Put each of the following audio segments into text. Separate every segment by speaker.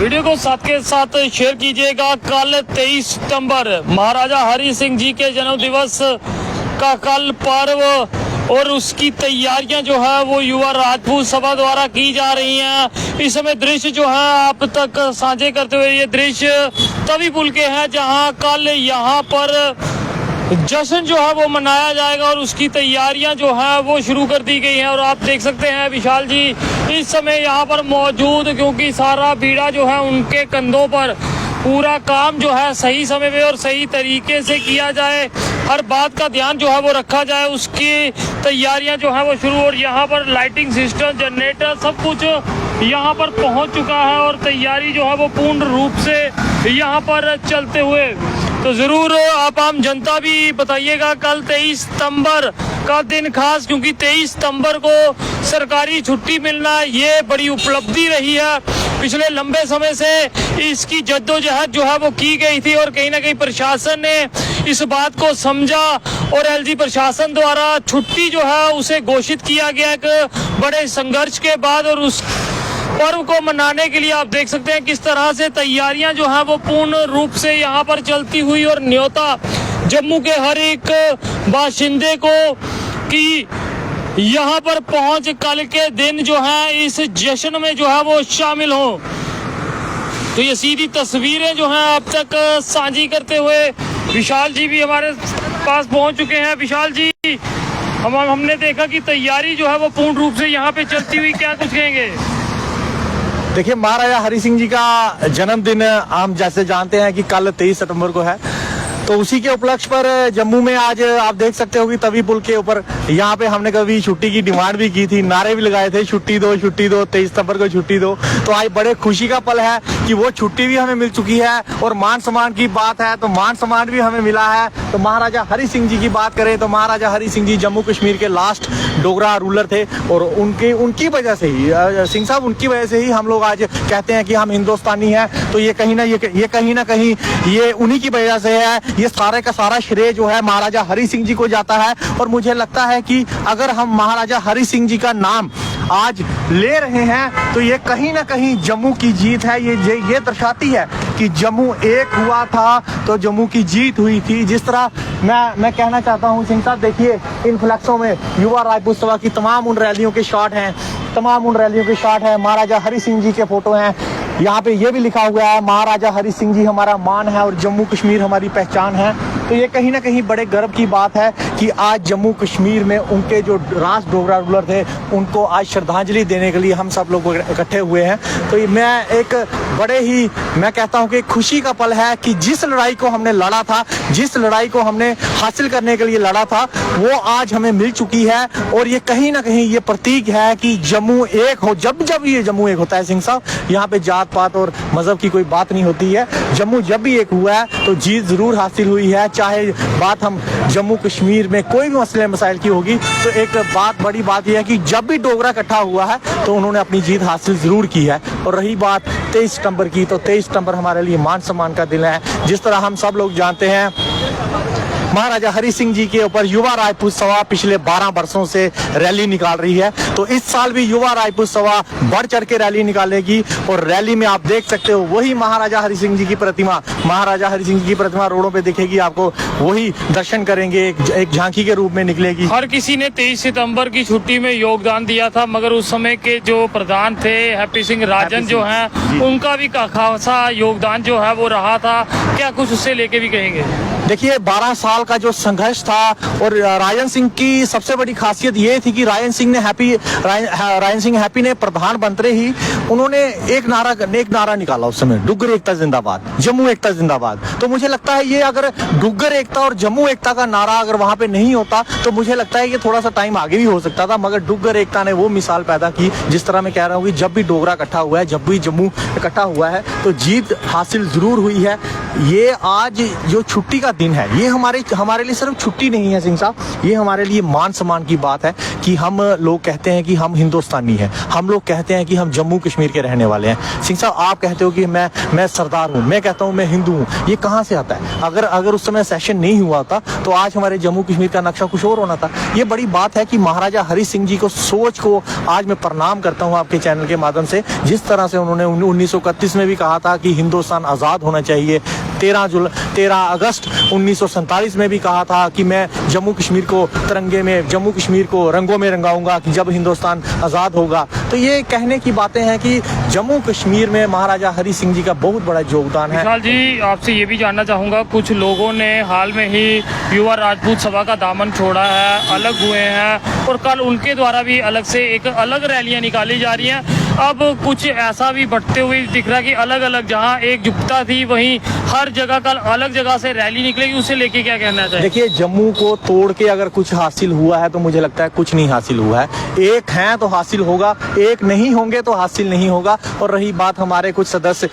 Speaker 1: Video को साथ के साथ शेयर कीजिएगा। कल 23 सितंबर महाराजा हरि सिंह जी के जन्म दिवस का कल पर्व और उसकी तैयारियां जो है वो युवा राजपूत सभा द्वारा की जा रही हैं। इस समय दृश्य जो है आप तक साझे करते हुए ये दृश्य तवी पुल के हैं जहां कल यहां पर जश्न जो है वो मनाया जाएगा और उसकी तैयारियां जो है वो शुरू कर दी गई हैं। और आप देख सकते हैं विशाल जी इस समय यहाँ पर मौजूद, क्योंकि सारा बीड़ा जो है उनके कंधों पर, पूरा काम जो है सही समय पे और सही तरीके से किया जाए, हर बात का ध्यान जो है वो रखा जाए, उसकी तैयारियां जो है वो शुरू। और यहाँ पर लाइटिंग सिस्टम, जनरेटर, सब कुछ यहाँ पर पहुँच चुका है और तैयारी जो है वो पूर्ण रूप से यहाँ पर चलते हुए। तो ज़रूर आप आम जनता भी बताइएगा कल 23 सितंबर का दिन खास, क्योंकि 23 सितंबर को सरकारी छुट्टी मिलना ये बड़ी उपलब्धि रही है। पिछले लंबे समय से इसकी जद्दोजहद जो है वो की गई थी और कहीं ना कहीं प्रशासन ने इस बात को समझा और एलजी प्रशासन द्वारा छुट्टी जो है उसे घोषित किया गया एक बड़े संघर्ष के बाद। और उस पर्व को मनाने के लिए आप देख सकते हैं किस तरह से तैयारियां जो हैं वो पूर्ण रूप से यहाँ पर चलती हुई और न्योता जम्मू के हर एक बाशिंदे को कि यहाँ पर पहुंच कल के दिन जो है इस जश्न में जो है वो शामिल हो। तो ये सीधी तस्वीरें जो हैं आप तक साझी करते हुए विशाल जी भी हमारे पास पहुंच चुके हैं। विशाल जी, हमने देखा कि तैयारी जो है वो पूर्ण रूप से यहाँ पे चलती हुई, क्या कुछ कहेंगे?
Speaker 2: देखिए, महाराजा हरि सिंह जी का जन्मदिन हम जैसे जानते हैं कि कल 23 सितंबर को है, तो उसी के उपलक्ष्य पर जम्मू में आज आप देख सकते हो कि तवी पुल के ऊपर यहाँ पे हमने कभी छुट्टी की डिमांड भी की थी, नारे भी लगाए थे, छुट्टी दो 23 सितंबर को छुट्टी दो। तो आज बड़े खुशी का पल है कि वो छुट्टी भी हमें मिल चुकी है। और मान सम्मान की बात है तो मान सम्मान भी हमें मिला है। तो महाराजा हरि सिंह जी की बात करें तो महाराजा हरि सिंह जी जम्मू कश्मीर के लास्ट डोगरा रूलर थे और उनकी वजह से ही, सिंह साहब, उनकी वजह से ही हम लोग आज कहते हैं कि हम हिंदुस्तानी हैं। तो ये कहीं ना कहीं ये उन्हीं की वजह से है। ये सारे का सारा श्रेय जो है महाराजा हरि सिंह जी को जाता है। और मुझे लगता है कि अगर हम महाराजा हरि सिंह जी का नाम आज ले रहे हैं तो ये कहीं ना कहीं जम्मू की जीत है। ये दर्शाती है कि जम्मू एक हुआ था तो जम्मू की जीत हुई थी। जिस तरह मैं कहना चाहता हूँ सिंह साहब, देखिए इन फ्लैक्सों में युवा राजपूत सभा की तमाम उन रैलियों के शॉट हैं, महाराजा हरि सिंह जी के फोटो हैं। यहाँ पे ये भी लिखा हुआ है महाराजा हरि सिंह जी हमारा मान है और जम्मू कश्मीर हमारी पहचान है। तो ये कहीं ना कहीं बड़े गर्व की बात है कि आज जम्मू कश्मीर में उनके जो राज डोगरा रूलर थे उनको आज श्रद्धांजलि देने के लिए हम सब लोग इकट्ठे हुए हैं। तो मैं कहता हूँ कि खुशी का पल है कि जिस लड़ाई को हमने लड़ा था, जिस लड़ाई को हमने हासिल करने के लिए लड़ा था, वो आज हमें मिल चुकी है। और ये कहीं ना कहीं ये प्रतीक है कि जम्मू एक हो। जब ये जम्मू एक होता है सिंह साहब, यहाँ पे जात पात और मजहब की कोई बात नहीं होती है। जम्मू जब भी एक हुआ है तो जीत जरूर हासिल हुई है। चाहे बात हम जम्मू कश्मीर में कोई भी मसले मसाइल की होगी, तो एक बड़ी बात यह है कि जब भी डोगरा इकट्ठा हुआ है तो उन्होंने अपनी जीत हासिल जरूर की है। और रही बात 23 सितंबर की, तो 23 सितंबर हमारे लिए मान सम्मान का दिन है। जिस तरह हम सब लोग जानते हैं महाराजा हरि सिंह जी के ऊपर युवा राजपूत सभा पिछले 12 वर्षों से रैली निकाल रही है। तो इस साल भी युवा राजपूत सभा बढ़ चढ़ के रैली निकालेगी। और रैली में आप देख सकते हो वही महाराजा हरि सिंह जी की प्रतिमा रोडों पे दिखेगी आपको, वही दर्शन करेंगे, एक झांकी के रूप में निकलेगी।
Speaker 1: हर किसी ने 23 सितंबर की छुट्टी में योगदान दिया था, मगर उस समय के जो प्रधान थे हैप्पी सिंह राजन जो हैं, उनका भी खासा योगदान जो है वो रहा था। क्या कुछ उससे लेके भी कहेंगे?
Speaker 2: देखिए, 12 साल का जो संघर्ष था, और राजन सिंह की सबसे बड़ी खासियत ये थी कि राजन सिंह हैप्पी ने प्रधान बनते ही उन्होंने एक नारा निकाला उस समय, डुग्गर एकता जिंदाबाद, जम्मू एकता जिंदाबाद। तो मुझे लगता है ये अगर डुग्गर एकता और जम्मू एकता का नारा अगर वहां पे नहीं होता तो मुझे लगता है कि थोड़ा सा टाइम आगे भी हो सकता था। मगर डुग्गर एकता ने वो मिसाल पैदा की, जिस तरह मैं कह रहा हूँ कि जब भी डोगरा इकट्ठा हुआ है, जब भी जम्मू इकट्ठा हुआ है तो जीत हासिल जरूर हुई है। ये आज जो छुट्टी का दिन है। ये हमारे लिए सिर्फ छुट्टी नहीं है सिंह साहब, ये हमारे लिए मान सम्मान की बात है कि हम लोग कहते हैं कि हम हिंदुस्तानी हैं, हम लोग कहते हैं कि हम जम्मू कश्मीर के रहने वाले हैं। सिंह साहब आप कहते हो कि मैं सरदार हूँ, मैं कहता हूँ मैं हिंदू हूँ, ये कहाँ से आता है? अगर उस समय सेशन नहीं हुआ होता तो आज हमारे जम्मू कश्मीर का नक्शा कुछ और होना था। ये बड़ी बात है कि महाराजा हरि सिंह जी को सोच को आज मैं प्रणाम करता हूँ आपके चैनल के माध्यम से। जिस तरह से उन्होंने 1931 में भी कहा था कि हिंदुस्तान आज़ाद होना चाहिए, 13 अगस्त 1947 में भी कहा था कि मैं जम्मू कश्मीर को तिरंगे में, जम्मू कश्मीर को रंगों में रंगाऊंगा कि जब हिंदुस्तान आज़ाद होगा। तो ये कहने की बातें हैं कि जम्मू कश्मीर में महाराजा हरि सिंह जी का बहुत बड़ा योगदान है।
Speaker 1: विशाल जी, आपसे ये भी जानना चाहूँगा, कुछ लोगों ने हाल में ही युवा राजपूत सभा का दामन छोड़ा है, अलग हुए हैं और कल उनके द्वारा भी अलग से एक अलग रैलियाँ निकाली जा रही हैं। अब कुछ ऐसा भी बढ़ते हुए दिख रहा है कि अलग अलग जहां एकजुटता थी वहीं हर जगह कल अलग जगह से रैली निकलेगी, उसे लेके क्या कहना चाहिए?
Speaker 2: देखिए, जम्मू को तोड़ के अगर कुछ हासिल हुआ है तो मुझे लगता है कुछ नहीं हासिल हुआ है। एक हैं तो हासिल होगा, एक नहीं होंगे तो हासिल नहीं होगा। और रही बात हमारे कुछ सदस्य,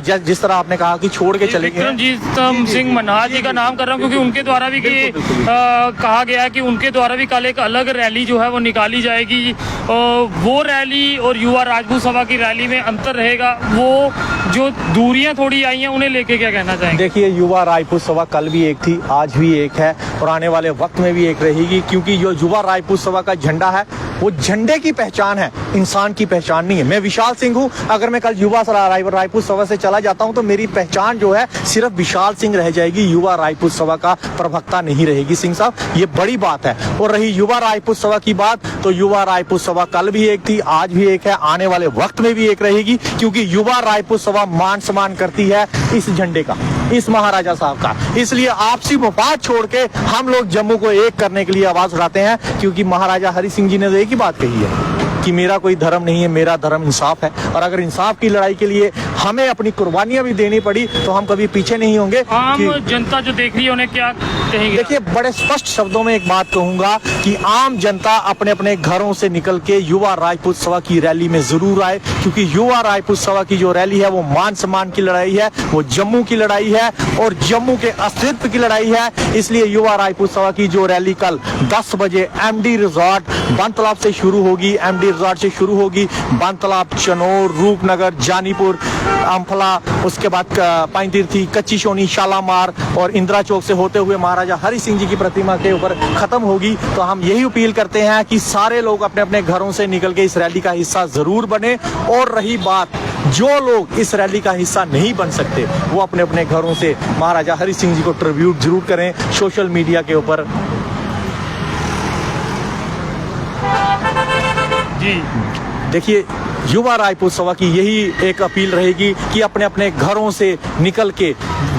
Speaker 2: जिस तरह आपने कहा कि छोड़ के चले गए,
Speaker 1: विक्रमजीत सिंह मन्हास जी का नाम कर रहा हूँ क्योंकि उनके द्वारा भी कहा गया है कि उनके द्वारा भी कल एक अलग रैली जो है वो निकाली जाएगी। वो रैली और युवा राजपूत सभा की रैली में अंतर रहेगा, वो जो दूरियां थोड़ी आई हैं उन्हें लेके क्या कहना चाहेंगे?
Speaker 2: देखिए, युवा राजपूत सभा कल भी एक थी, आज भी एक है और आने वाले वक्त में भी एक रहेगी, क्योंकि जो युवा राजपूत सभा का झंडा है वो झंडे की पहचान है, इंसान की पहचान नहीं है। मैं विशाल सिंह हूँ, अगर मैं कल युवा राजपूत सभा से चला जाता हूँ तो मेरी पहचान जो है सिर्फ विशाल सिंह रह जाएगी, युवा राजपूत सभा का प्रवक्ता नहीं रहेगी। सिंह साहब, ये बड़ी बात है। और रही युवा राजपूत सभा की बात, तो युवा राजपूत सभा कल भी एक थी, आज भी एक है, आने वाले वक्त में भी एक रहेगी, क्योंकि युवा राजपूत सभा मान सम्मान करती है इस झंडे का, इस महाराजा साहब का। इसलिए आपसी मफाद छोड़ के हम लोग जम्मू को एक करने के लिए आवाज उठाते हैं, क्योंकि महाराजा हरि सिंह जी ने तो एक ही बात कही है कि मेरा कोई धर्म नहीं है, मेरा धर्म इंसाफ है। और अगर इंसाफ की लड़ाई के लिए हमें अपनी कुर्बानियां भी देनी पड़ी तो हम कभी पीछे नहीं होंगे।
Speaker 1: आम जनता जो देख रही है उन्हें क्या कहेंगे?
Speaker 2: देखिए, बड़े स्पष्ट शब्दों में एक बात कहूंगा कि आम जनता अपने अपने घरों से निकल के युवा राजपूत सभा की रैली में जरूर आए, क्योंकि युवा राजपूत सभा की जो रैली है वो मान सम्मान की लड़ाई है, वो जम्मू की लड़ाई है और जम्मू के अस्तित्व की लड़ाई है। इसलिए युवा राजपूत सभा की जो रैली कल 10 बजे MD रिजॉर्ट बनतलाब से शुरू होगी, MD रिजॉर्ट से शुरू होगी, बनतलाब, चनौर, रूपनगर, जानीपुर, अम्फला, उसके बाद पाइनतीर्थी, कच्ची शोनी, शालामार और इंदिरा चौक से होते हुए महाराजा हरि सिंह जी की प्रतिमा के ऊपर खत्म होगी। तो हम यही अपील करते हैं कि सारे लोग अपने अपने घरों से निकल के इस रैली का हिस्सा जरूर बने। और रही बात, जो लोग इस रैली का हिस्सा नहीं बन सकते वो अपने अपने घरों से महाराजा हरि सिंह जी को ट्रिब्यूट जरूर करें सोशल मीडिया के ऊपर।
Speaker 1: जी
Speaker 2: देखिए, युवा राजपूत सभा की यही एक अपील रहेगी कि अपने अपने घरों से निकल के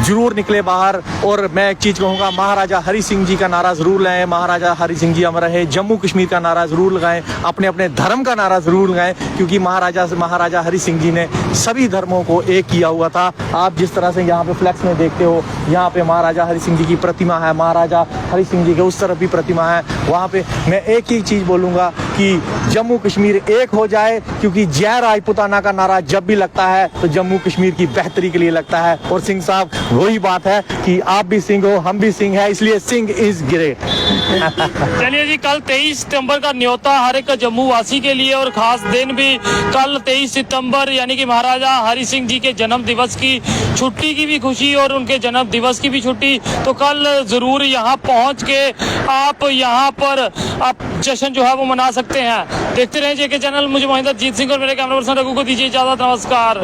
Speaker 2: जरूर निकले बाहर। और मैं एक चीज कहूंगा, महाराजा हरि सिंह जी का नारा जरूर लगाएं, महाराजा हरि सिंह जी अमर रहे, जम्मू कश्मीर का नारा जरूर लगाएं, अपने अपने धर्म का नारा जरूर लगाएं, क्योंकि महाराजा हरि सिंह जी ने सभी धर्मों को एक किया हुआ था। आप जिस तरह से यहाँ पे फ्लैक्स में देखते हो, यहाँ पे महाराजा हरि सिंह जी की प्रतिमा है, महाराजा हरि सिंह जी के उस तरफ भी प्रतिमा है। वहाँ पे मैं एक ही चीज बोलूंगा कि जम्मू कश्मीर एक हो जाए, क्योंकि जय राजपूताना का नारा जब भी लगता है तो जम्मू कश्मीर की बेहतरी के लिए लगता है। और सिंह साहब, वही बात है कि आप भी सिंह हो, हम भी सिंह है, इसलिए सिंह इज ग्रेट।
Speaker 1: चलिए जी, कल 23 सितंबर का न्योता हर एक जम्मू वासी के लिए और खास दिन भी कल 23 सितंबर यानी कि महाराजा हरि सिंह जी के जन्म दिवस की छुट्टी की भी खुशी और उनके जन्म दिवस की भी छुट्टी। तो कल जरूर यहाँ पहुँच के आप यहाँ पर आप जश्न जो है वो मना सकते हैं। देखते रहे JK चैनल। मुझे मोहिंदर जीत सिंह और मेरे कैमरा पर्सन रघु को दीजिए इजाजत। नमस्कार।